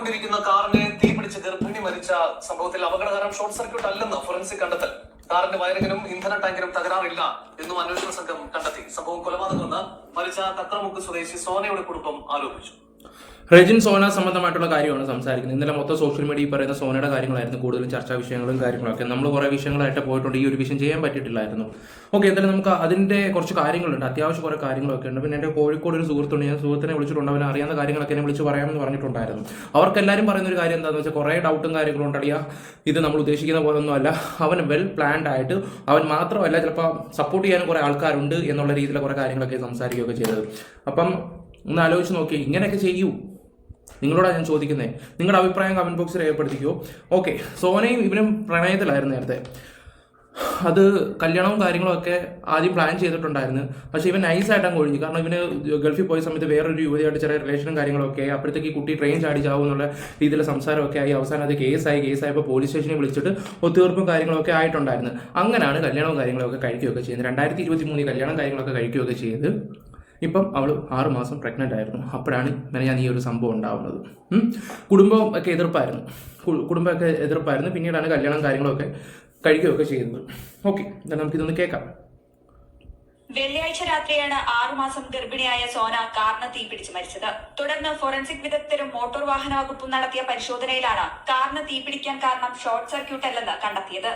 ഓടിക്കൊണ്ടിരിക്കുന്ന കാറിനെ തീപിടിച്ച് ഗർഭിണി മരിച്ച സംഭവത്തിൽ അപകടകരം ഷോർട്ട് സർക്യൂട്ട് അല്ലെന്ന് ഫോറൻസിക് കണ്ടെത്തൽ. കാറിന്റെ വയറിങ്ങിനും ഇന്ധന ടാങ്കിനും തകരാറില്ല എന്നും അന്വേഷണ സംഘം കണ്ടെത്തി. സംഭവം കൊലപാതകമെന്ന് മരിച്ച തക്രമുക്ക് സ്വദേശി സോനയുടെ കുടുംബം ആരോപിച്ചു. റെജിൻ സോന സംബന്ധമായിട്ടുള്ള കാര്യമാണ് സംസാരിക്കുന്നത്. ഇന്നലെ മൊത്തം സോഷ്യൽ മീഡിയയിൽ പറയുന്ന സോനയുടെ കാര്യങ്ങളായിരുന്നു കൂടുതലും ചർച്ചാ വിഷയങ്ങളും കാര്യങ്ങളൊക്കെ. നമ്മൾ കുറേ വിഷയങ്ങളായിട്ട് പോയിട്ടുണ്ട്, ഈ ഒരു വിഷയം ചെയ്യാൻ പറ്റിയിട്ടില്ലായിരുന്നു. ഓക്കെ, എന്തായാലും നമുക്ക് അതിൻ്റെ കുറച്ച് കാര്യങ്ങളുണ്ട്, അത്യാവശ്യം കുറേ കാര്യങ്ങളൊക്കെ ഉണ്ട്. പിന്നെ എൻ്റെ കോഴിക്കോട് ഒരു സുഹൃത്തുണ്ട്, ഞാൻ സുഹൃത്തിനെ വിളിച്ചിട്ടുണ്ട്, അവൻ അറിയാവുന്ന കാര്യങ്ങളൊക്കെ എന്നെ വിളിച്ച് പറയാമെന്ന് പറഞ്ഞിട്ടുണ്ടായിരുന്നു. അവർക്കെല്ലാവരും പറയുന്ന ഒരു കാര്യം എന്താണെന്ന് വെച്ചാൽ കുറേ ഡൗട്ടും കാര്യങ്ങളും ഉണ്ടടിയാ, ഇത് നമ്മൾ ഉദ്ദേശിക്കുന്ന പോലെ ഒന്നുമല്ല, അവൻ വെൽ പ്ലാൻഡ് ആയിട്ട്, അവൻ മാത്രമല്ല ചിലപ്പോൾ സപ്പോർട്ട് ചെയ്യാനും കുറേ ആൾക്കാരുണ്ട് എന്നുള്ള രീതിയിലെ കുറേ കാര്യങ്ങളൊക്കെ സംസാരിക്കുകയൊക്കെ ചെയ്തത്. അപ്പം ഒന്ന് ആലോചിച്ച് നോക്കി, ഇങ്ങനെയൊക്കെ ചെയ്യൂ. നിങ്ങളോടാണ് ഞാൻ ചോദിക്കുന്നത്, നിങ്ങളുടെ അഭിപ്രായം കമന്റ് ബോക്സിൽ രേഖപ്പെടുത്തിക്കോ. ഓക്കെ, സോനയും ഇവനും പ്രണയത്തിലായിരുന്നു നേരത്തെ. അത് കല്യാണവും കാര്യങ്ങളും ഒക്കെ ആദ്യം പ്ലാൻ ചെയ്തിട്ടുണ്ടായിരുന്നു. പക്ഷേ ഇവൻ നൈസായിട്ട് അങ്ങ് ഒഴിഞ്ഞു. കാരണം ഇവന് ഗൾഫിൽ പോയ സമയത്ത് വേറൊരു യുവതിയായിട്ട് ചെറിയ റിലേഷനും കാര്യങ്ങളൊക്കെ ആയി. അപ്പോഴത്തേക്ക് ഈ കുട്ടി ട്രെയിൻ ചാടി ചാവും എന്നുള്ള രീതിയിലെ സംസാരമൊക്കെ ആയി. അവസാനം അത് കേസായപ്പോൾ പോലീസ് സ്റ്റേഷനിൽ വിളിച്ചിട്ട് ഒത്തുതീർപ്പും കാര്യങ്ങളൊക്കെ ആയിട്ടുണ്ടായിരുന്നു. അങ്ങനെയാണ് കല്യാണവും കാര്യങ്ങളൊക്കെ കഴിക്കുകയൊക്കെ ചെയ്യുന്നത്. 2023 കല്യാണം കാര്യങ്ങളൊക്കെ കഴിക്കുകയൊക്കെ ചെയ്ത് ഇപ്പം അവൾ 6 മാസം പ്രഗ്നൻ്റ് ആയിരുന്നു. അപ്പോഴാണ് ഞാൻ ഈ ഒരു സംഭവം ഉണ്ടാവുന്നത്. കുടുംബം ഒക്കെ എതിർപ്പായിരുന്നു. പിന്നീടാണ് കല്യാണം കാര്യങ്ങളൊക്കെ കഴിക്കുകയൊക്കെ ചെയ്യുന്നത്. ഓക്കെ, നമുക്കിതൊന്ന് കേൾക്കാം. വെള്ളിയാഴ്ച രാത്രിയാണ് 6 മാസം ഗർഭിണിയായ സോന കാറിന് തീപിടിച്ച് മരിച്ചത്. തുടർന്ന് ഫോറൻസിക് വിദഗ്ധരും മോട്ടോർ വാഹന വകുപ്പും നടത്തിയ പരിശോധനയിലാണ് കാറിന് തീപിടിക്കാൻ കാരണം ഷോർട്ട് സർക്യൂട്ട് അല്ലെന്ന് കണ്ടെത്തിയത്.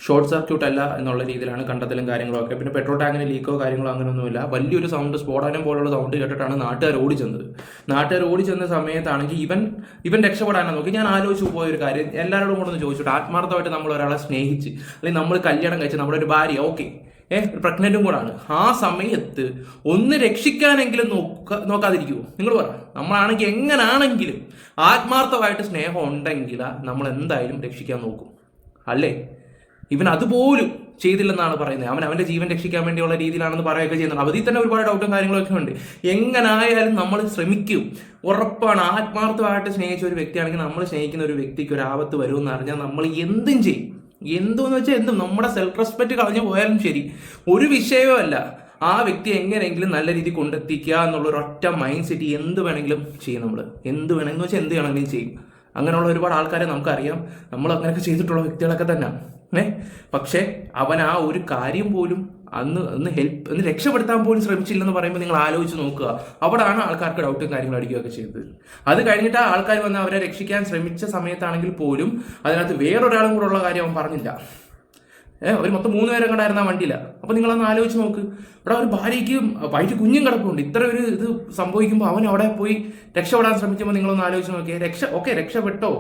ഷോർട്ട് സർക്യൂട്ട് അല്ല എന്നുള്ള രീതിയിലാണ് കണ്ടെത്തലും കാര്യങ്ങളൊക്കെ. പിന്നെ പെട്രോൾ ടാങ്കിന് ലീക്കോ കാര്യങ്ങളോ അങ്ങനെയൊന്നുമില്ല. വലിയൊരു സൗണ്ട്, സ്ഫോടനം പോലുള്ള സൗണ്ട് കേട്ടിട്ടാണ് നാട്ടുകാർ ഓടിച്ചെന്ന സമയത്താണെങ്കിൽ ഇവൻ രക്ഷപ്പെടാനാണ് നോക്കി. ഞാൻ ആലോചിച്ച് പോയൊരു കാര്യം, എല്ലാവരോടും കൂടെ ഒന്ന് ചോദിച്ചിട്ട്, ആത്മാർത്ഥമായിട്ട് നമ്മൾ ഒരാളെ സ്നേഹിച്ച് അല്ലെങ്കിൽ നമ്മൾ കല്യാണം കഴിച്ച് നമ്മുടെ ഒരു ഭാര്യ ഓക്കെ പ്രഗ്നന്റും കൂടാണ്, ആ സമയത്ത് ഒന്ന് രക്ഷിക്കാനെങ്കിലും നോക്കാതിരിക്കുമോ? നിങ്ങൾ പറ. നമ്മളാണെങ്കിൽ എങ്ങനാണെങ്കിലും ആത്മാർത്ഥമായിട്ട് സ്നേഹം ഉണ്ടെങ്കിൽ നമ്മൾ എന്തായാലും രക്ഷിക്കാൻ നോക്കും, അല്ലേ? ഇവൻ അതുപോലും ചെയ്തില്ലെന്നാണ് പറയുന്നത്. അവൻ്റെ ജീവൻ രക്ഷിക്കാൻ വേണ്ടിയുള്ള രീതിയിലാണെന്ന് പറയുകയൊക്കെ ചെയ്യുന്നത്. അതിൽ തന്നെ ഒരുപാട് ഡൗട്ടും കാര്യങ്ങളൊക്കെ ഉണ്ട്. എങ്ങനായാലും നമ്മൾ ശ്രമിക്കും, ഉറപ്പാണ്. ആത്മാർത്ഥമായിട്ട് സ്നേഹിച്ച ഒരു വ്യക്തിയാണെങ്കിൽ, നമ്മൾ സ്നേഹിക്കുന്ന ഒരു വ്യക്തിക്ക് ഒരു ആപത്ത് വരുമെന്ന് അറിഞ്ഞാൽ നമ്മൾ എന്തും ചെയ്യും. എന്തെന്ന് വെച്ചാൽ എന്തും, നമ്മുടെ സെൽഫ് റെസ്പെക്റ്റ് കളഞ്ഞു പോയാലും ശരി, ഒരു വിഷയമല്ല, ആ വ്യക്തി എങ്ങനെയെങ്കിലും നല്ല രീതിയിൽ കൊണ്ടെത്തിക്കുക എന്നുള്ളൊരു ഒറ്റ മൈൻഡ് സെറ്റ് എന്ത് വേണമെങ്കിലും ചെയ്യും. നമ്മൾ എന്ത് വേണമെന്ന് വെച്ചാൽ എന്ത് വേണമെങ്കിലും ചെയ്യും. അങ്ങനെയുള്ള ഒരുപാട് ആൾക്കാരെ നമുക്കറിയാം, നമ്മൾ അങ്ങനെയൊക്കെ ചെയ്തിട്ടുള്ള വ്യക്തികളൊക്കെ തന്നെ. പക്ഷേ അവൻ ആ ഒരു കാര്യം പോലും ഒന്ന് രക്ഷപ്പെടുത്താൻ പോലും ശ്രമിച്ചില്ലെന്ന് പറയുമ്പോൾ നിങ്ങൾ ആലോചിച്ച് നോക്കുക. അവിടെയാണ് ആൾക്കാർക്ക് ഡൗട്ടും കാര്യങ്ങളും അടിക്കുകയൊക്കെ ചെയ്തത്. അത് കഴിഞ്ഞിട്ട് ആ ആൾക്കാർ വന്ന് അവരെ രക്ഷിക്കാൻ ശ്രമിച്ച സമയത്താണെങ്കിൽ പോലും അതിനകത്ത് വേറൊരാളും കൂടെ ഉള്ള കാര്യം അവൻ പറഞ്ഞില്ല. ഒരു മൊത്തം 3 പേരെ കണ്ടായിരുന്നു ആ വണ്ടിയില്ല. അപ്പോൾ നിങ്ങളൊന്ന് ആലോചിച്ച് നോക്ക്. ഇവിടെ ഒരു ഭാര്യയ്ക്ക് വയറ്റ് കുഞ്ഞും കിടപ്പുണ്ട്. ഇത്ര ഒരു ഇത് സംഭവിക്കുമ്പോൾ അവൻ അവിടെ പോയി രക്ഷപ്പെടാൻ ശ്രമിക്കുമ്പോൾ നിങ്ങളൊന്ന് ആലോചിച്ച് നോക്കിയേ. രക്ഷപ്പെട്ടോ?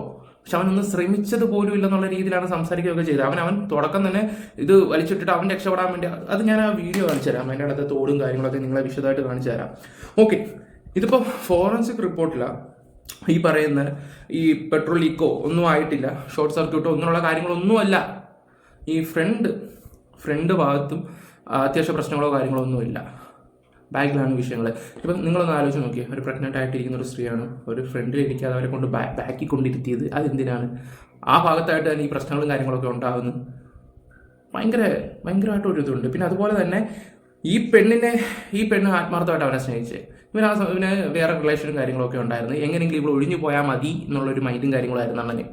പക്ഷെ അവനൊന്നും ശ്രമിച്ചത് പോലും ഇല്ലെന്നുള്ള രീതിയിലാണ് സംസാരിക്കുകയൊക്കെ ചെയ്തത്. അവൻ തുടക്കം തന്നെ ഇത് വലിച്ചിട്ടിട്ട് അവൻ രക്ഷപ്പെടാൻ വേണ്ടി, അത് ഞാൻ ആ വീഡിയോ കാണിച്ചു തരാം. അതിൻ്റെ അടുത്ത തോടും കാര്യങ്ങളൊക്കെ നിങ്ങളെ വിശദമായിട്ട് കാണിച്ചു തരാം. ഓക്കെ, ഇതിപ്പോൾ ഫോറൻസിക് റിപ്പോർട്ടിലാണ് ഈ പറയുന്ന ഈ പെട്രോൾ ലീക്കോ ഒന്നും ആയിട്ടില്ല, ഷോർട്ട് സർക്യൂട്ടോ ഒന്നുമുള്ള കാര്യങ്ങളൊന്നുമല്ല. ഈ ഫ്രണ്ട് ഭാഗത്തും അത്യാവശ്യ പ്രശ്നങ്ങളോ കാര്യങ്ങളോ ഒന്നുമില്ല. ബാക്കിലാണ് വിഷയങ്ങൾ. ഇപ്പം നിങ്ങളൊന്ന് ആലോചിച്ച് നോക്കിയേ, ഒരു പ്രഗ്നൻ്റ് ആയിട്ടിരിക്കുന്ന ഒരു സ്ത്രീയാണ്, ഒരു ഫ്രണ്ടിൽ ഇരിക്കാതെ അവരെ കൊണ്ട് ബാക്കിൽ കൊണ്ടിരുത്തിയത്. അതെന്തിനാണ്? ആ ഭാഗത്തായിട്ട് തന്നെ ഈ പ്രശ്നങ്ങളും കാര്യങ്ങളൊക്കെ ഉണ്ടാകുന്നു. ഭയങ്കരമായിട്ടൊരു ഇതുണ്ട്. പിന്നെ അതുപോലെ തന്നെ ഈ പെണ്ണ് ആത്മാർത്ഥമായിട്ട് അവനെ സ്നേഹിച്ചത്. ഇവന് വേറെ റിലേഷനും കാര്യങ്ങളൊക്കെ ഉണ്ടായിരുന്നു. എങ്ങനെയെങ്കിലും ഇവിടെ ഒഴിഞ്ഞു പോയാൽ മതി എന്നുള്ളൊരു മൈൻഡും കാര്യങ്ങളായിരുന്നു അങ്ങനെ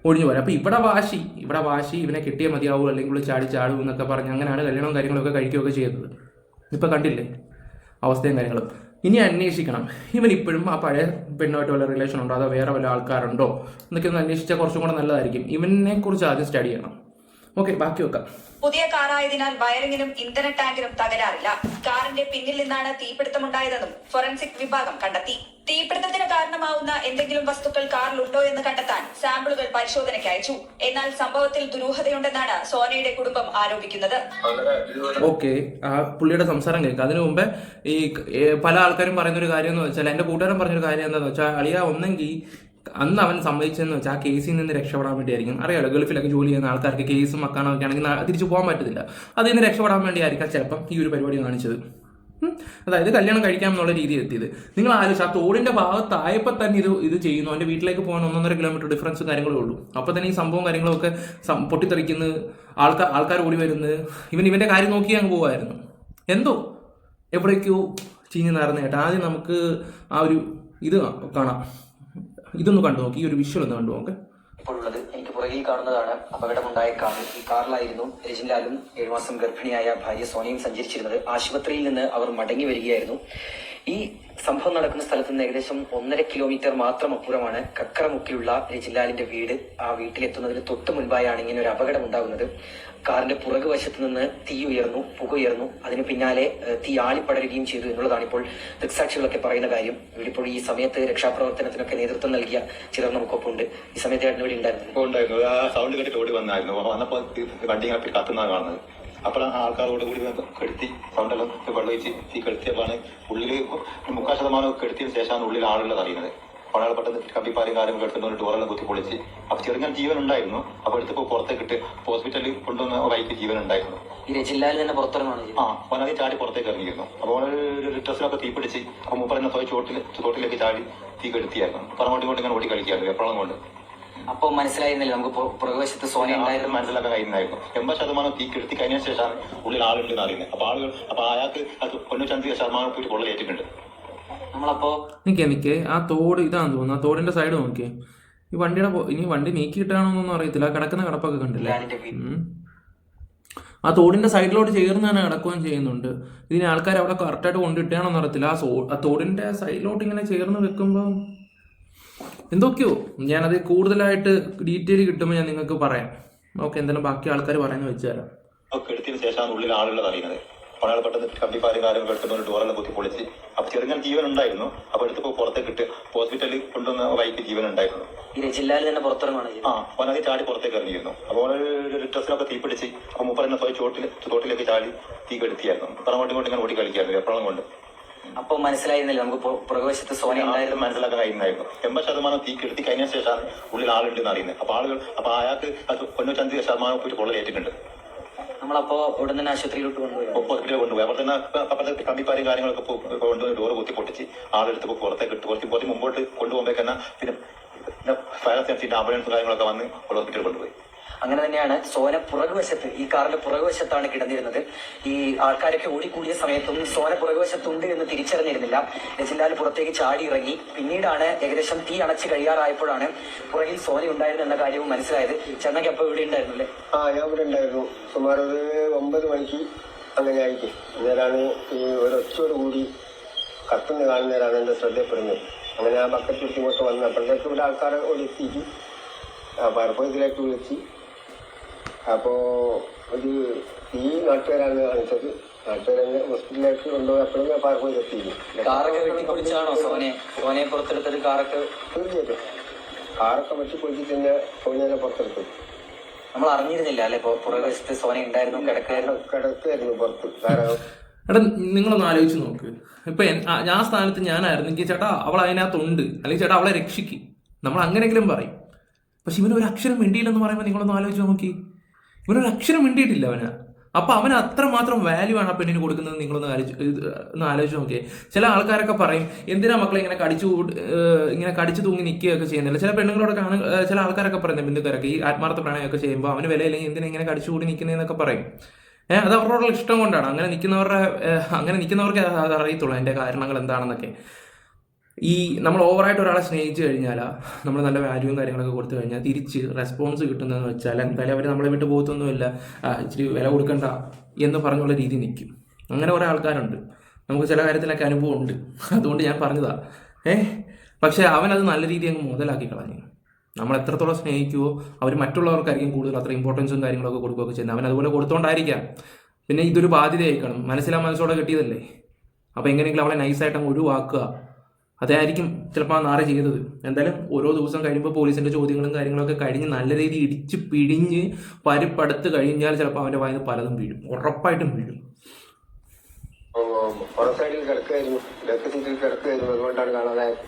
ഒഴിഞ്ഞു പോരാ. അപ്പോൾ ഇവിടെ വാശി ഇവനെ കിട്ടിയാൽ മതിയാവും, അല്ലെങ്കിൽ ചാടും എന്നൊക്കെ പറഞ്ഞ് അങ്ങനെയാണ് കല്യാണവും കാര്യങ്ങളൊക്കെ കഴിക്കുകയൊക്കെ ചെയ്തത്. ഇപ്പം കണ്ടില്ലേ അവസ്ഥയും കാര്യങ്ങളും. ഇനി അന്വേഷിക്കണം, ഇവൻ ഇപ്പോഴും ആ പഴയ പെണ്ണുമായിട്ട് വല്ല റിലേഷൻ ഉണ്ടോ, അതോ വേറെ വല്ല ആൾക്കാരുണ്ടോ എന്നൊക്കെ ഒന്ന് അന്വേഷിച്ചാൽ കുറച്ചും കൂടെ നല്ലതായിരിക്കും. ഇവനെ കുറിച്ച് ആദ്യം സ്റ്റഡി ചെയ്യണം. ഓക്കെ, ബാക്കി വെക്കാം. പുതിയ കാറായതിനാൽ വയറിങ്ങിനും ഇന്ധന ടാങ്കിനും തകരാറില്ല. കാറിന്റെ പിന്നിൽ നിന്നാണ് തീപിടുത്തമുണ്ടായതെന്നും ഫോറൻസിക് വിഭാഗം കണ്ടെത്തി. തീപിടുത്തത്തിന് കാരണമാവുന്ന എന്തെങ്കിലും വസ്തുക്കൾ കാറിലുണ്ടോ എന്ന് കണ്ടെത്താൻ സാമ്പിളുകൾ പരിശോധനയ്ക്ക് അയച്ചു. എന്നാൽ സംഭവത്തിൽ ദുരൂഹതയുണ്ടെന്നാണ് സോനയുടെ കുടുംബം ആരോപിക്കുന്നത്. ഓക്കെ, ആ പുള്ളിയുടെ സംസാരം കേൾക്കാം. അതിനു മുമ്പേ ഈ പല ആൾക്കാരും പറയുന്നൊരു കാര്യം എന്ന് വെച്ചാൽ, എൻ്റെ കൂട്ടുകാരൻ പറഞ്ഞൊരു കാര്യം എന്താണെന്ന് വെച്ചാൽ, അളിയ ഒന്നെങ്കിൽ അന്ന് അവൻ സമ്മതിച്ചതെന്ന് വെച്ചാൽ ആ കേസിൽ നിന്ന് രക്ഷപ്പെടാൻ വേണ്ടിയായിരിക്കും. അറിയാലോ, ഗൾഫിലൊക്കെ ജോലി ചെയ്യുന്ന ആൾക്കാർക്ക് കേസും മക്കാനൊക്കെ ആണെങ്കിൽ തിരിച്ചു പോകാൻ പറ്റത്തില്ല. അതിൽ നിന്ന് രക്ഷപ്പെടാൻ വേണ്ടിയായിരിക്കാം ചിലപ്പം ഈ ഒരു പരിപാടി കാണിച്ചത്. അതായത് കല്യാണം കഴിക്കാമെന്നുള്ള രീതിയിൽ എത്തിയത്. നിങ്ങൾ ആലോചിച്ച്, ആ തോടിന്റെ ഭാഗത്തായപ്പോൾ തന്നെ ഇത് ചെയ്യുന്നു. അവൻ്റെ വീട്ടിലേക്ക് പോകാൻ 1.5 കിലോമീറ്റർ ഡിഫറൻസും കാര്യങ്ങളേ ഉള്ളൂ. അപ്പോൾ തന്നെ ഈ സംഭവം കാര്യങ്ങളൊക്കെ പൊട്ടിത്തെറിക്കുന്നു, ആൾക്കാർ ഓടി വരുന്നു. ഇവൻ്റെ കാര്യം നോക്കി അങ്ങ് പോകുമായിരുന്നു. എന്തോ എവിടേക്കോ ചീഞ്ഞ് നേർന്ന കേട്ടോ. ആദ്യം നമുക്ക് ആ ഒരു ഇത് കാണാം. ഇതൊന്ന് കണ്ടു നോക്കി, ഈ ഒരു വിഷ്വൽ ഒന്ന് കണ്ടു നോക്ക്. ഇപ്പോൾ ഉള്ളത് എനിക്ക് പുറകിൽ കാണുന്നതാണ് അപകടമുണ്ടായ കാർ. ഈ കാറിലായിരുന്നു രജിൻലാലും 7 മാസം ഗർഭിണിയായ ഭാര്യ സോനയും സഞ്ചരിച്ചിരുന്നത്. ആശുപത്രിയിൽ നിന്ന് അവർ മടങ്ങി വരികയായിരുന്നു. ഈ സംഭവം നടക്കുന്ന സ്ഥലത്ത് നിന്ന് ഏകദേശം 1.5 കിലോമീറ്റർ മാത്രം അപ്പുറമാണ് കക്കറമുക്കിലുള്ള രജിൻലാലിന്റെ വീട്. ആ വീട്ടിലെത്തുന്നതിന് തൊട്ട് മുൻപായാണ് ഇങ്ങനെ ഒരു അപകടം ഉണ്ടാകുന്നത്. കാറിന്റെ പുറകുവശത്ത് നിന്ന് തീ ഉയർന്നു, പുക ഉയർന്നു. അതിന് പിന്നാലെ തീ ആളിപ്പടരുകയും ചെയ്തു എന്നുള്ളതാണ് ഇപ്പോൾ ദൃക്സാക്ഷികളൊക്കെ പറയുന്ന കാര്യം. ഇപ്പോൾ ഈ സമയത്ത് രക്ഷാപ്രവർത്തനത്തിനൊക്കെ നേതൃത്വം നൽകിയ ചിലർ നമുക്കൊപ്പം ഉണ്ട്. ഈ സമയത്ത് ഏട്ടൻ ഇവിടെ ഉണ്ടായിരുന്നു. ആ സൗണ്ട് കേട്ടിട്ട് ഓടി വന്നായിരുന്നു. വന്നപ്പോൾ വണ്ടി ഇങ്ങനെ കത്തുന്നതാണ് കാണുന്നത്. അപ്പോഴാണ് ആൾക്കാരോട് കൂടി കെടുത്തി സൗണ്ടെല്ലാം വെള്ളം ഒഴിച്ച് തീ കെടുത്തിയപ്പോഴാണ് ഉള്ളിൽ 30% കെടുത്തിയതിന് ശേഷമാണ് ഉള്ളിൽ ആളുള്ളത് അറിയുന്നത്. ഒരാൾ പെട്ടെന്ന് കമ്പിപ്പാലും കാര്യങ്ങൾ എടുത്തിട്ട് ഡോറെല്ലാം കുത്തി പൊളിച്ച്. അപ്പൊ ചെറുങ്ങനെ ജീവൻ ഉണ്ടായിരുന്നു. അപ്പൊ എടുത്തപ്പോ പുറത്തേക്ക് ഇട്ട് ഹോസ്പിറ്റലിൽ കൊണ്ടുവന്ന വൈക്ക് ജീവൻ ഉണ്ടായിരുന്നു. ഈ രജിൻലാൽ തന്നെ പുറത്തിറങ്ങാണ്. ഒന്നാമത് ചാടി പുറത്തേക്ക് ഇറങ്ങിയിരുന്നു. അപ്പോൾ ഡ്രസ്സിലൊക്കെ തീ പിടിച്ച് അപ്പൊ മൂപ്പറഞ്ഞ ചോട്ടിലേക്ക് ചാടി തീ കെടുത്തിയായിരുന്നു. അങ്ങോട്ടും ഇങ്ങോട്ട് ഇങ്ങനെ ഓടി കളിക്കായിരുന്നു എപ്പോഴും കൊണ്ട്. അപ്പൊ മനസ്സിലായിരുന്നില്ല നമുക്ക് പുറകുവശത്ത് സോന ഉണ്ടായിരുന്നു. മനസ്സിലാക്കാൻ കഴിയുന്നതായിരുന്നു. 80% തീ കെടുത്തി കഴിഞ്ഞ ശേഷമാണ് ഉള്ളിൽ ആളുണ്ടെന്ന് അറിയുന്നത്. അപ്പൊ അയാൾക്ക് 95% പോയിട്ട് പൊള്ളലേറ്റിട്ടുണ്ട്. നമ്മളപ്പോ നിക്കേ ആ തോട് ഇതാന്ന് തോന്നുന്നു. ആ തോടിന്റെ സൈഡ് നോക്കിയേ. ഈ വണ്ടിയുടെ ഇനി വണ്ടി നീക്കി കിട്ടാണോന്നൊന്നും അറിയത്തില്ല. കിടക്കുന്ന കിടപ്പൊക്കെ കണ്ടില്ലേ? ആ തോടിന്റെ സൈഡിലോട്ട് ചേർന്ന് തന്നെ കിടക്കുകയും ചെയ്യുന്നുണ്ട്. ഇതിന് ആൾക്കാർ അവിടെ കറക്റ്റായിട്ട് കൊണ്ടിട്ടാണോന്ന് അറിയത്തില്ല. ആ തോടിന്റെ സൈഡിലോട്ട് ഇങ്ങനെ ചേർന്ന് വെക്കുമ്പോൾ എന്തൊക്കെയോ ഞാനത് കൂടുതലായിട്ട് ഡീറ്റെയിൽ കിട്ടുമ്പോൾ ഞാൻ നിങ്ങൾക്ക് പറയാം. ഓക്കെ, എന്തായാലും ബാക്കി ആൾക്കാർ പറയുന്നത് വെച്ച് തരാം. കെടുത്തിയതിനു ശേഷമാണ് ഉള്ളിൽ ആളുള്ളത് അറിയുന്നത്. ഒരാൾ പെട്ടെന്ന് കമ്പിപ്പാലും കാര്യങ്ങൾ എടുത്തുകൊണ്ട് ഡോറെല്ലാം കുത്തി പൊളിച്ച്. അപ്പൊ ചെറുങ്ങനെ ജീവൻ ഉണ്ടായിരുന്നു. അപ്പൊ എടുത്തപ്പോ പുറത്തേക്ക് ഇട്ട് ഹോസ്പിറ്റലിൽ കൊണ്ടുവന്ന വൈക്ക് ജീവൻ ഉണ്ടായിരുന്നു. ഈ രജിൻലാൽ തന്നെ പുറത്തിറങ്ങാണ്. ഒന്നാമത് ചാടി പുറത്തേക്ക് ഇറങ്ങിയിരുന്നു. അപ്പോൾ ഡ്രസ്സിലൊക്കെ തീ പിടിച്ച് അപ്പൊ മൂപ്പറഞ്ഞ ചോട്ടിലേക്ക് ചാടി തീ കെടുത്തിയായിരുന്നു. അങ്ങോട്ടും ഇങ്ങോട്ട് ഇങ്ങനെ ഓടി കളിക്കായിരുന്നു എപ്പോഴും കൊണ്ട്. അപ്പൊ മനസ്സിലായിരുന്നില്ല നമുക്ക് പുറകുവശത്ത് സോന ഉണ്ടായിരുന്നു. മനസ്സിലാക്കാൻ കഴിയുന്നതായിരുന്നു. 80% തീ കെടുത്തി കഴിഞ്ഞ ശേഷമാണ് ഉള്ളിൽ ആളുണ്ടെന്ന് അറിയുന്നത്. അപ്പൊ അയാൾക്ക് 95% പോയിട്ട് പൊള്ളലേറ്റിട്ടുണ്ട്. നമ്മളപ്പോ ഇവിടെ തന്നെ ആശുപത്രിയിലോട്ട് കൊണ്ടുപോയി ഹോസ്പിറ്റലിൽ കൊണ്ടുപോയി. അപ്പോൾ തന്നെ അപ്പുറത്തെ കമ്പിപ്പാലും കാര്യങ്ങളൊക്കെ കൊണ്ടുപോയി ഡോറ് കുത്തി പൊട്ടിച്ച് ആളെടുത്ത് പുറത്തേക്ക് ഇട്ട് കുറച്ച് മുമ്പോട്ട് കൊണ്ടുപോകുമ്പോൾ തന്നെ പിന്നെ ഫയർ സേഫ്റ്റി ആംബുലൻസും കാര്യങ്ങളൊക്കെ വന്ന് ഹോസ്പിറ്റലിൽ കൊണ്ടുപോയി. അങ്ങനെ തന്നെയാണ് സോന പുറകുവശത്ത്, ഈ കാറിന്റെ പുറകുവശത്താണ് കിടന്നിരുന്നത്. ഈ ആൾക്കാരൊക്കെ ഓടിക്കൂടിയ സമയത്തും സോന പുറകുവശത്തുണ്ട് എന്ന് തിരിച്ചറിഞ്ഞിരുന്നില്ല. രജിൻലാൽ പുറത്തേക്ക് ചാടി ഇറങ്ങി. പിന്നീടാണ് ഏകദേശം തീ അണച്ച് കഴിയാറായപ്പോഴാണ് പുറകിൽ സോന ഉണ്ടായിരുന്നു എന്ന കാര്യവും മനസ്സിലായത്. ചെന്നൈക്ക് അപ്പൊ ഇവിടെ ഉണ്ടായിരുന്നു അല്ലേ? ഞാൻ ഇവിടെ ഉണ്ടായിരുന്നു. സുമാർ ഒരു 9 മണിക്ക് അങ്ങനെ ആയിരിക്കും. അന്നേരമാണ് ഈ ഒരൊച്ചയോട് കൂടി കത്തുന്ന കാണുന്നേരാണ് എന്റെ ശ്രദ്ധയപ്പെടുന്നത്. അങ്ങനെ ആ ബക്കറ്റ് എടുത്ത് ഇങ്ങോട്ട് വന്ന് അപ്പോഴത്തേക്ക് ഇവിടെ ആൾക്കാരെ ഓടി എത്തിയിട്ട് ഫയർഫോഴ്സിലേക്ക് വിളിച്ച്. അപ്പോ ഒരു ഈ നാട്ടുകാരാണ് കാണിച്ചത്. നാട്ടുകാരെ ഹോസ്പിറ്റലിലേക്ക് കൊണ്ടുപോയപ്പോഴും ഫയർഫോഴ്സ് എത്തിയിരുന്നു. കാറൊക്കെ വെട്ടിപ്പൊളിച്ചാണോ സോനയെ പുറത്തെടുത്തത്? കാറൊക്കെ തീർച്ചയായിട്ടും കാറൊക്കെ വെട്ടി പൊളിച്ചിട്ട് തന്നെ സോനയെ പുറത്തെടുത്തു. നമ്മൾ അറിഞ്ഞിരുന്നില്ല അല്ലെ പുറകുവശത്ത് സോന ഉണ്ടായിരുന്നു, കിടക്കായിരുന്നു പുറത്ത്. കാരണം എടാ നിങ്ങളൊന്ന് ആലോചിച്ച് നോക്ക്. ഇപ്പൊ ഞാൻ സ്ഥാനത്ത് ഞാനായിരുന്നെങ്കിൽ ചേട്ടാ അവൾ അതിനകത്തുണ്ട്, അല്ലെങ്കിൽ ചേട്ടാ അവളെ രക്ഷിക്കും, നമ്മൾ അങ്ങനെയെങ്കിലും പറയും. പക്ഷെ ഇവനൊരു അക്ഷരം മിണ്ടിയില്ലെന്ന് പറയുമ്പോൾ നിങ്ങളൊന്ന് ആലോചിച്ച് നോക്കി. ഇവനൊരു അക്ഷരം മിണ്ടിയിട്ടില്ല അവന്. അപ്പൊ അവന് അത്രമാത്രം വാല്യൂ ആണ് ആ പെണ്ണിന് കൊടുക്കുന്നത്. നിങ്ങളൊന്ന് ആലോചിച്ച് നോക്കിയേ. ചില ആൾക്കാരൊക്കെ പറയും എന്തിനാ മക്കളെ ഇങ്ങനെ കടിച്ചു തൂങ്ങി നിൽക്കുകയൊക്കെ ചെയ്യുന്നില്ല. ചില പെണ്ണുങ്ങളോടൊക്കെ ആണ് ചില ആൾക്കാരൊക്കെ പറയുന്നത്, ബന്ധുക്കാരൊക്കെ ഈ ആത്മാർത്ഥ പ്രണയമൊക്കെ ചെയ്യുമ്പോൾ അവന് വിലയില്ലെങ്കിൽ എന്തിനാ ഇങ്ങനെ കടിച്ചുകൂടി നിൽക്കുന്നതെന്നൊക്കെ പറയും. അത് അവരോടുള്ള ഇഷ്ടം കൊണ്ടാണ്. അങ്ങനെ നിൽക്കുന്നവർക്ക് അത് അറിയത്തുള്ളൂ അതിന്റെ കാരണങ്ങൾ എന്താണെന്നൊക്കെ. ഈ നമ്മൾ ഓവറായിട്ട് ഒരാളെ സ്നേഹിച്ചു കഴിഞ്ഞാൽ, നമ്മൾ നല്ല വാല്യൂവും കാര്യങ്ങളൊക്കെ കൊടുത്തു കഴിഞ്ഞാൽ തിരിച്ച് റെസ്പോൺസ് കിട്ടുന്നതെന്ന് വെച്ചാൽ എന്തായാലും അവർ നമ്മളെ വിട്ട് പോകത്തൊന്നുമില്ല. ഇച്ചിരി വില കൊടുക്കണ്ട എന്ന് പറഞ്ഞുള്ള രീതി നിൽക്കും. അങ്ങനെ കുറേ ആൾക്കാരുണ്ട്. നമുക്ക് ചില കാര്യത്തിലൊക്കെ അനുഭവം ഉണ്ട്. അതുകൊണ്ട് ഞാൻ പറഞ്ഞതാ. പക്ഷെ അവനത് നല്ല രീതി അങ്ങ് മുതലാക്കി കളഞ്ഞു. നമ്മൾ എത്രത്തോളം സ്നേഹിക്കുവോ അവർ മറ്റുള്ളവർക്കായിരിക്കും കൂടുതൽ അത്ര ഇമ്പോർട്ടൻസും കാര്യങ്ങളൊക്കെ കൊടുക്കുകയൊക്കെ ചെയ്യുന്നത്. അവൻ അതുപോലെ കൊടുത്തോണ്ടായിരിക്കാം. പിന്നെ ഇതൊരു ബാധ്യതയായിക്കണം. മനസ്സിലോടെ കിട്ടിയതല്ലേ. അപ്പോൾ എങ്ങനെയെങ്കിലും അവളെ നൈസായിട്ട് അങ്ങ് ഒഴിവാക്കുക, അതായിരിക്കും ചിലപ്പോൾ ആ നാളെ ചെയ്തത്. എന്തായാലും ഓരോ ദിവസം കഴിയുമ്പോൾ പോലീസിന്റെ ചോദ്യങ്ങളും കാര്യങ്ങളൊക്കെ കഴിഞ്ഞ് നല്ല രീതിയിൽ ഇടിച്ച് പിടിഞ്ഞ് പരിപ്പെടുത്ത് കഴിഞ്ഞാൽ ചിലപ്പോൾ അവന്റെ വായിന്ന് പലതും വീഴും, ഉറപ്പായിട്ടും വീഴും. സൈഡിൽ കിടക്കുകയായിരുന്നു, ലെഫ്റ്റ് സീറ്റിൽ കിടക്കുകയായിരുന്നു. അതുകൊണ്ടാണ് കാണാതായത്.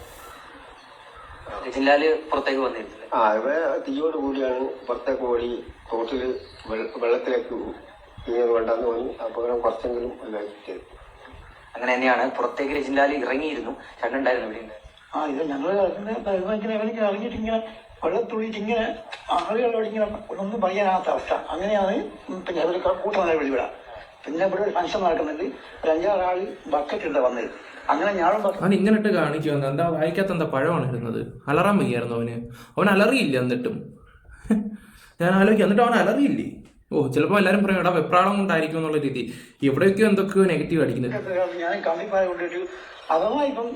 രജിൻലാൽ പുറത്തേക്ക് വന്നിരുന്നില്ല. ഇവ തീയോട് കൂടിയാണ് പുറത്തേക്ക് ഓടി തോട്ടില് വെള്ളത്തിലേക്ക് തീയത് കൊണ്ടാന്ന് തോന്നി. അപകടം കുറച്ചെങ്കിലും ഒഴിവാക്കിയത്. അങ്ങനെ തന്നെയാണ് പുറത്തേക്ക് രജിൻലാൽ ഇറങ്ങിയിരുന്നു. ചേട്ടനുണ്ടായിരുന്നു ഇവിടെ? ഇത് ഞങ്ങൾ ഇങ്ങനെ ഇറങ്ങിയിട്ട് ഇങ്ങനെ വെള്ളത്തുള്ളിയിട്ട് ഇങ്ങനെ ആളുകളോട് ഇങ്ങനെ ഒന്നും പറയാനാത്ത അവസ്ഥ. അങ്ങനെയാണ് പിന്നെ ഒരു കൂട്ടം വിളിവിടാം. പിന്നെ ഇവിടെ ഒരു ഫംഗ്ഷൻ നടക്കുന്നുണ്ട്. ഒരു 5-6 ആള് ബക്കറ്റ് ഉണ്ട് വന്നത്. അങ്ങനെ ഞാനും പറഞ്ഞു. അവൻ ഇങ്ങനെട്ട് കാണിക്കുമെന്ന് എന്താ വായിക്കാത്ത എന്താ പഴമാണ് ഇരുന്നത്? അലറാൻ വയ്യായിരുന്നു അവൻ അലറിയില്ല. എന്നിട്ടും ഞാൻ ആലോചിക്കും, എന്നിട്ട് അവൻ അലറിയില്ലേ? ചിലപ്പോൾ എല്ലാവരും പറയും എടാ വെപ്രാളം കൊണ്ടായിരിക്കും എന്നുള്ള രീതി. എവിടെയൊക്കെയോ എന്തൊക്കെയോ നെഗറ്റീവ് അടിക്കുന്നത്. ഞാൻ കമ്പിപ്പാറ കൊണ്ടിട്ട് അഥവാ ഇപ്പം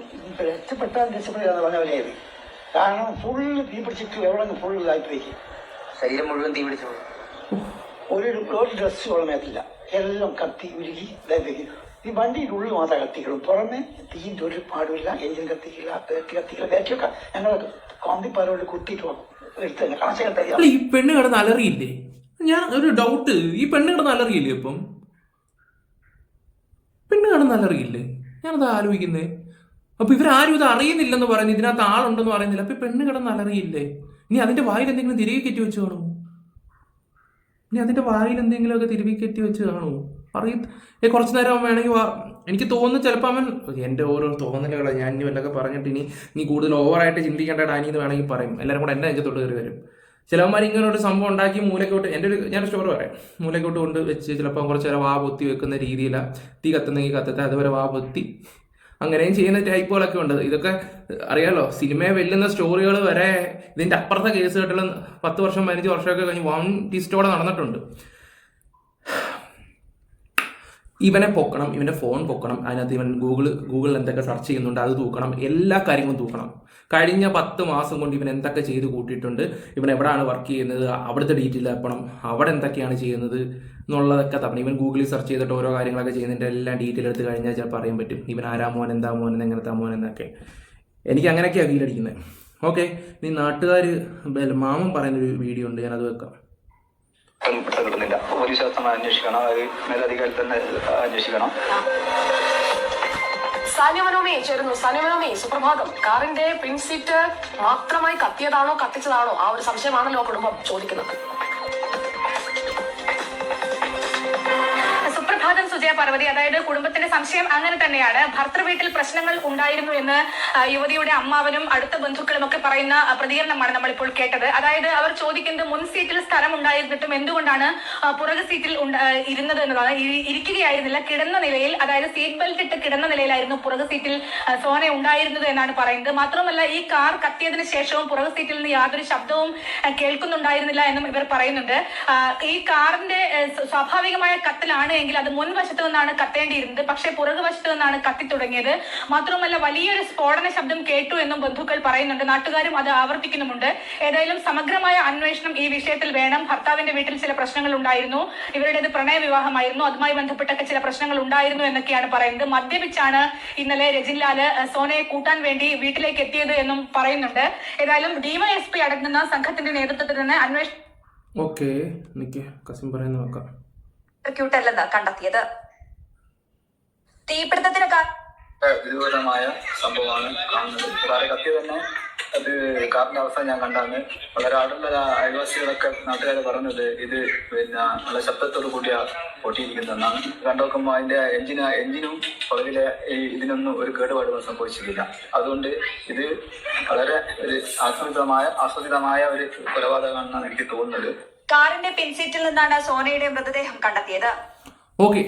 രക്ഷപ്പെട്ടാൽ രക്ഷപ്പെടുക പറഞ്ഞ പോലെയായിരുന്നു. കാരണം ഫുള്ള് തീ പിടിച്ചിട്ട് എവിടെ ഫുള്ള് ഇതായിട്ട് വയ്ക്കും. ശരീരം മുഴുവൻ തീ പിടിച്ചു. ഒരു ഡ്രസ്സ് ഓളമേത്തില്ല, എല്ലാം കത്തി ഉരുകി ഇതായിട്ട്. ഈ വണ്ടിയുടെ ഉള്ളിൽ മാത്രമേ കത്തിക്കുള്ളൂ, പുറമെ തീൻ്റെ ഒരു പാടുമില്ല, എഞ്ചിൻ കത്തിക്കില്ല, കത്തിക്കില്ല. ബാക്കിയൊക്കെ ഞങ്ങൾ കമ്പിപ്പാറോട് കുത്തിയിട്ട് എടുത്ത് തന്നെ കണക്ഷൻ തരിക. ഈ പെണ്ണ് കിടന്ന് അലറിയില്ലേ? ഞാൻ ഒരു ഡൗട്ട്, ഈ പെണ്ണ് കിടന്ന് അലറിയില്ലേ? അപ്പം പെണ്ണ് കിടന്ന് അലറിയില്ലേ? ഞാനത് ആലോചിക്കുന്നേ. അപ്പൊ ഇവരാരും ഇത് അറിയുന്നില്ലെന്ന് പറയുന്നു, ഇതിനകത്ത് ആളുണ്ടെന്ന് പറയുന്നില്ല. അപ്പൊ പെണ്ണ് കിടന്ന് അലറിയില്ലേ? ഇനി അതിന്റെ വായിൽ എന്തെങ്കിലും തിരികെ കെറ്റി വെച്ച് കാണുമോ? ഒക്കെ തിരുവി കെറ്റി വെച്ച് കാണുമോ? കുറച്ചു നേരം വേണമെങ്കിൽ എനിക്ക് തോന്നുന്നു ചിലപ്പോൾ അവൻ എൻ്റെ ഓരോ തോന്നലുകളെ ഞാൻ ഇനി വല്ലതൊക്കെ പറഞ്ഞിട്ട് ഇനി കൂടുതൽ ഓവറായിട്ട് ചിന്തിക്കേണ്ട ഡാനി എന്ന് വേണമെങ്കിൽ പറയും. എല്ലാവരും കൂടെ എന്നെ നെഞ്ചത്തോട്ട് കയറി വരും. ചിലവന്മാർ ഇങ്ങനെ ഒരു സംഭവം ഉണ്ടാക്കി മൂലക്കോട്ട് ഞാനൊരു സ്റ്റോറി പറയാം. മൂലക്കോട്ട് കൊണ്ട് വെച്ച് ചിലപ്പോൾ കുറച്ച് നേരം വാ പൊത്തി വെക്കുന്ന രീതിയിലാണ്. തീ കത്തുന്നെങ്കിൽ കത്തത്തെ, അതുവരെ വാ പൊത്തി അങ്ങനെയും ചെയ്യുന്ന ടൈപ്പുകളൊക്കെ ഉണ്ട്. ഇതൊക്കെ അറിയാലോ, സിനിമയെ വെല്ലുന്ന സ്റ്റോറികൾ വരെ ഇതിൻ്റെ അപ്പുറത്തെ കേസ് കെട്ടുള്ള 10 വർഷം 15 വർഷമൊക്കെ കഴിഞ്ഞ് വൺ ടിസ്റ്റോടെ നടന്നിട്ടുണ്ട്. ഇവനെ പൊക്കണം, ഇവൻ്റെ ഫോൺ പൊക്കണം, അതിനകത്ത് ഇവൻ ഗൂഗിളിൽ എന്തൊക്കെ സെർച്ച് ചെയ്യുന്നുണ്ട് അത് തൂക്കണം, എല്ലാ കാര്യങ്ങളും തൂക്കണം. കഴിഞ്ഞ 10 മാസം കൊണ്ട് ഇവൻ എന്തൊക്കെ ചെയ്ത് കൂട്ടിയിട്ടുണ്ട്, ഇവൻ എവിടെയാണ് വർക്ക് ചെയ്യുന്നത്, അവിടുത്തെ ഡീറ്റെയിൽ ആക്കണം, അവിടെ എന്തൊക്കെയാണ് ചെയ്യുന്നത് എന്നുള്ളതൊക്കെ തരണം. ഇവൻ ഗൂഗിളിൽ സെർച്ച് ചെയ്തിട്ട് ഓരോ കാര്യങ്ങളൊക്കെ ചെയ്യുന്നതിൻ്റെ എല്ലാം ഡീറ്റെയിൽ എടുത്ത് കഴിഞ്ഞാൽ ചിലപ്പോൾ അറിയാൻ പറ്റും ഇവൻ ആരാ മോൻ, എന്താ മോൻ, എങ്ങനത്തെ മോൻ എന്നൊക്കെ. എനിക്ക് അങ്ങനെയൊക്കെയാണ് ഫീലടിക്കുന്നത്. ഓക്കെ, ഇനി നാട്ടുകാർ മാമൻ പറയുന്നൊരു വീഡിയോ ഉണ്ട്, ഞാനത് വെക്കാം. കിട്ടുന്നില്ല. പോലീസ് ശാസ്ത്രമായി അന്വേഷിക്കണം, അത് മേലധികാരികൾ തന്നെ അന്വേഷിക്കണം. സാന്യമനോമേ ചേരുന്നു. സാന്യമനോമേ, സുപ്രഭാതം. കാറിന്റെ പിൻസീറ്റ് മാത്രമായി കത്തിയതാണോ കത്തിച്ചതാണോ ആ ഒരു സംശയമാണല്ലോ കുടുംബം ചോദിക്കുന്നത്. സുപ്രഭാതം സുജയ പാർവതി. അതായത് കുടുംബത്തിന്റെ സംശയം അങ്ങനെ തന്നെയാണ്. ഭർത്തൃ വീട്ടിൽ പ്രശ്നങ്ങൾ ഉണ്ടായിരുന്നു എന്ന് യുവതിയുടെ അമ്മാവനും അടുത്ത ബന്ധുക്കളും ഒക്കെ പറയുന്ന പ്രതികരണമാണ് നമ്മളിപ്പോൾ കേട്ടത്. അതായത് അവർ ചോദിക്കുന്നത് മുൻ സീറ്റിൽ സ്ഥലം ഉണ്ടായിരുന്നിട്ടും എന്തുകൊണ്ടാണ് പുറകു സീറ്റിൽ ഇരുന്നത് എന്നതാണ്. ഇരിക്കുകയായിരുന്നില്ല, കിടന്ന നിലയിൽ, അതായത് സീറ്റ് ബെൽറ്റ് ഇട്ട് കിടന്ന നിലയിലായിരുന്നു പുറകു സീറ്റിൽ സോന ഉണ്ടായിരുന്നത് എന്നാണ് പറയുന്നത്. മാത്രമല്ല ഈ കാർ കത്തിയതിനു ശേഷവും പുറകു സീറ്റിൽ നിന്ന് യാതൊരു ശബ്ദവും കേൾക്കുന്നുണ്ടായിരുന്നില്ല എന്നും ഇവർ പറയുന്നുണ്ട്. ഈ കാറിന്റെ സ്വാഭാവികമായ കത്തലാണ് എങ്കിൽ അത് മുൻവശത്ത് നിന്നാണ് കത്തേണ്ടിയിരുന്നത്, പക്ഷേ പുറകുവശത്ത് നിന്നാണ് കത്തി തുടങ്ങിയത്. മാത്രമല്ല വലിയൊരു സ്ഫോടന ശബ്ദം കേട്ടു എന്നും ബന്ധുക്കൾ പറയുന്നുണ്ട്, നാട്ടുകാരും അത് ആവർത്തിക്കുന്നുമുണ്ട്. ഏതായാലും സമഗ്രമായ അന്വേഷണം ഈ വിഷയത്തിൽ വേണം. ഭർത്താവിന്റെ വീട്ടിൽ ചില പ്രശ്നങ്ങൾ ഉണ്ടായിരുന്നു, ഇവരുടേത് പ്രണയ വിവാഹമായിരുന്നു, അതുമായി ബന്ധപ്പെട്ടൊക്കെ ചില പ്രശ്നങ്ങൾ ഉണ്ടായിരുന്നു എന്നൊക്കെയാണ് പറയുന്നത്. മദ്യപിച്ചാണ് ഇന്നലെ രജിൻലാല് സോനയെ കൂട്ടാൻ വേണ്ടി വീട്ടിലേക്ക് എത്തിയത് എന്നും പറയുന്നുണ്ട്. ഏതായാലും ഡിവൈഎസ്പി അടങ്ങുന്ന സംഘത്തിന്റെ നേതൃത്വത്തിൽ തന്നെ അന്വേഷണം സർക്യൂട്ടല്ലെന്ന് കണ്ടെത്തിയത്. തീപിടുത്തത്തിന് വിദൂരമായ സംഭവമാണ് കാണുന്നത്. കാറ് കത്തിയ തന്നെ അത് കാറിന്റെ അവസ്ഥ ഞാൻ കണ്ടാണ്. വളരെ അടുത്ത അയൽവാസികളൊക്കെ നാട്ടുകാരെ പറഞ്ഞത് ഇത് നല്ല ശബ്ദത്തോടു കൂടിയ പൊട്ടിയിരിക്കുന്നതെന്നാണ്. കണ്ടുനോക്കുമ്പോൾ അതിന്റെ എഞ്ചിനും പുറകിലെ ഇതിനൊന്നും ഒരു കേടുപാടുകൾ സംഭവിച്ചിട്ടില്ല. അതുകൊണ്ട് ഇത് വളരെ ഒരു ആസ്വദിതമായ ഒരു കൊലപാതകമാണെന്നാണ് എനിക്ക് തോന്നുന്നത്. കാറിന്റെ പിൻസീറ്റിൽ നിന്നാണ് സോനയുടെ മൃതദേഹം കണ്ടെത്തിയത്. ഓക്കെ,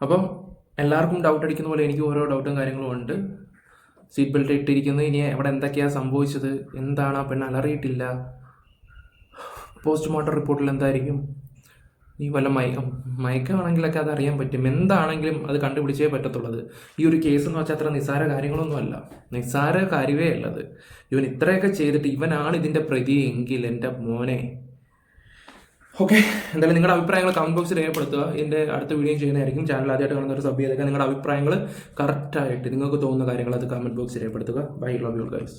അപ്പം എല്ലാവർക്കും ഡൗട്ട് അടിക്കുന്ന പോലെ എനിക്ക് ഓരോ ഡൗട്ടും കാര്യങ്ങളും ഉണ്ട്. സീറ്റ് ബെൽറ്റ് ഇട്ടിരിക്കുന്നത്, ഇനി അവിടെ എന്തൊക്കെയാണ് സംഭവിച്ചത്, എന്താണ് ആ പെണ്ണ് അലറിയിട്ടില്ല, പോസ്റ്റ്മോർട്ടം റിപ്പോർട്ടിൽ എന്തായിരിക്കും, ഈ വല്ല മയക്കമാണെങ്കിലൊക്കെ അത് അറിയാൻ പറ്റും. എന്താണെങ്കിലും അത് കണ്ടുപിടിച്ചേ പറ്റത്തുള്ളത്. ഈ ഒരു കേസ് എന്ന് വെച്ചാൽ അത്ര നിസ്സാര കാര്യങ്ങളൊന്നുമല്ല, നിസ്സാര കാര്യമേ അല്ലത്. ഇവൻ ഇത്രയൊക്കെ ചെയ്തിട്ട് ഇവനാണ് ഇതിൻ്റെ പ്രതി എങ്കിൽ എൻ്റെ മോനെ. ഓക്കെ, എന്തായാലും നിങ്ങളുടെ അഭിപ്രായങ്ങൾ കമന്റ് ബോക്സിൽ രേഖപ്പെടുത്തുക. എൻ്റെ അടുത്ത വീഡിയോ ചെയ്യുന്നതായിരിക്കും. ചാനൽ ആദ്യമായിട്ട് കാണുന്നവർ സബ് ചെയ്തേക്കുക. നിങ്ങളുടെ അഭിപ്രായങ്ങൾ കറക്റ്റായിട്ട് നിങ്ങൾക്ക് തോന്നുന്ന കാര്യങ്ങൾ അത് കമന്റ് ബോക്സിൽ രേഖപ്പെടുത്തുക. Bye, love you guys.